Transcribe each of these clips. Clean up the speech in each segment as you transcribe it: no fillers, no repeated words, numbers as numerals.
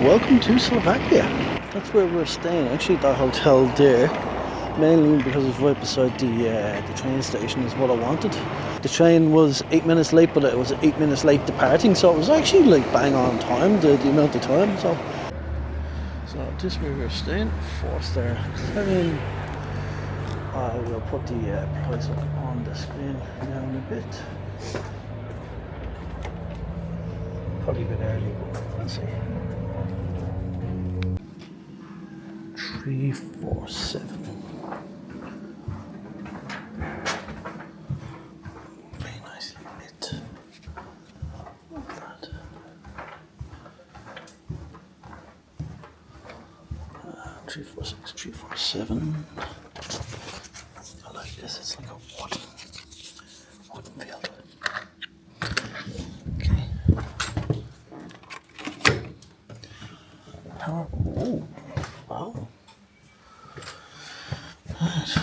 welcome to Slovakia. That's where we're staying. Actually, that hotel there, mainly because it's right beside the train station, is what I wanted. The train was 8 minutes late, but it was 8 minutes late departing, so it was actually like bang on time, the amount of time. So this is where we're staying. 4-star Clarion. I will put the price up on the screen now in a bit. Probably a bit early, but let's see. 347. Very nicely lit. Not bad. 346, 347. I like this. It's like a wooden field. Okay. Oh, wow. Right.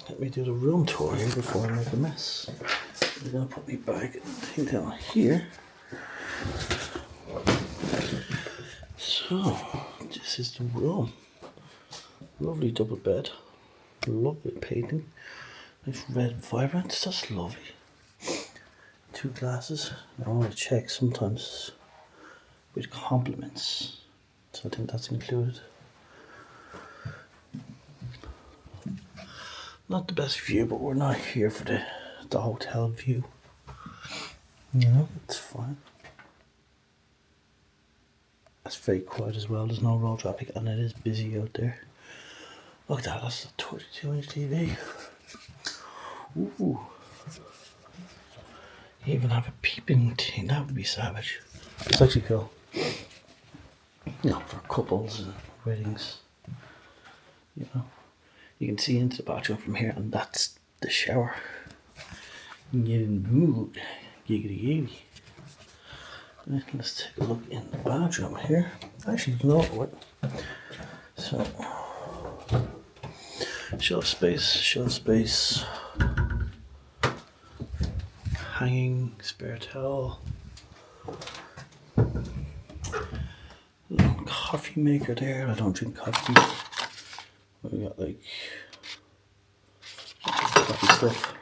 Let me do the room tour here before I make a mess. I'm going to put my bag and thing down here. So, this is the room. Lovely double bed. Lovely painting. Nice red vibrant. That's lovely. 2 glasses. I want to check sometimes with compliments. So I think that's included. Not the best view, but we're not here for the hotel view. You know, it's fine. It's very quiet as well. There's no road traffic and it is busy out there. Look at that, that's a 22-inch TV. Ooh. You even have a peeping thing, that would be savage. It's actually cool. You know, for couples and weddings. You know, you can see into the bathroom from here, and that's the shower. You get in the mood, giggity giggity. Right, let's take a look in the bathroom here. Actually, you know what? So, shelf space. Hanging, spare towel. Little coffee maker there. I don't drink coffee. We got like coffee stuff.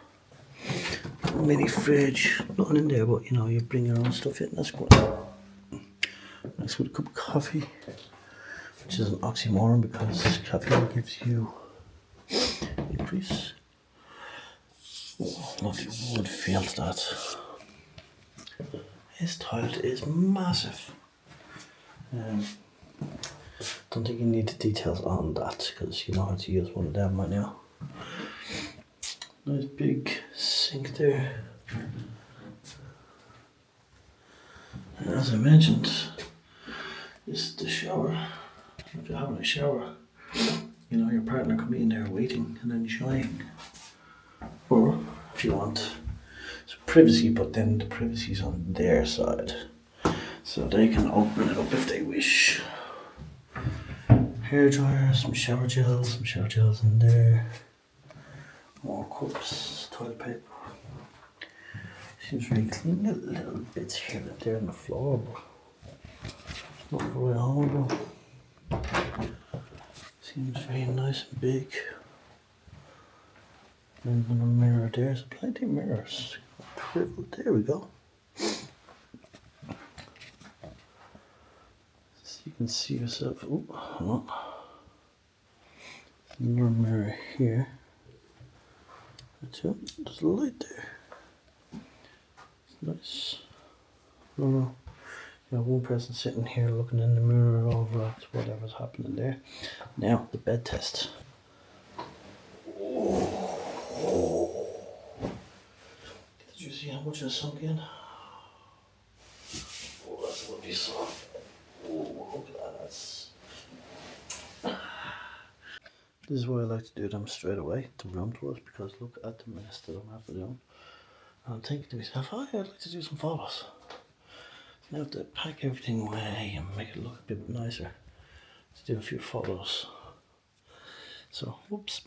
Mini fridge. Nothing in there, but you know, you bring your own stuff in. That's great. Next with a cup of coffee, which is an oxymoron because caffeine gives you increase. Oh, lovely wood feel to that. His toilet is massive. Don't think you need the details on that because you know how to use one of them right now. Nice big sink there. And as I mentioned, this is the shower. If you're having a shower, you know, your partner could be in there waiting and enjoying. Or if you want some privacy, but then the privacy's on their side. So they can open it up if they wish. Hair dryer, some shower gels in there. More cups, toilet paper. Seems very clean. Little bits here and there on the floor, but not very horrible. Seems very nice and big. And then a mirror there, so plenty of mirrors. There we go. So you can see yourself. Ooh, hold on. Another mirror here. There's a light there. It's nice. No. You have one person sitting here looking in the mirror over at whatever's happening there. Now, the bed test. Did you see how much it sunk in? Oh, that's lovely soft. Oh, look at that. This is why I like to do them straight away, the room tours, because look at the mess that I'm after doing. And I'm thinking to myself, oh yeah, I'd like to do some photos. Now I have to pack everything away and make it look a bit nicer to do a few photos. So, whoops.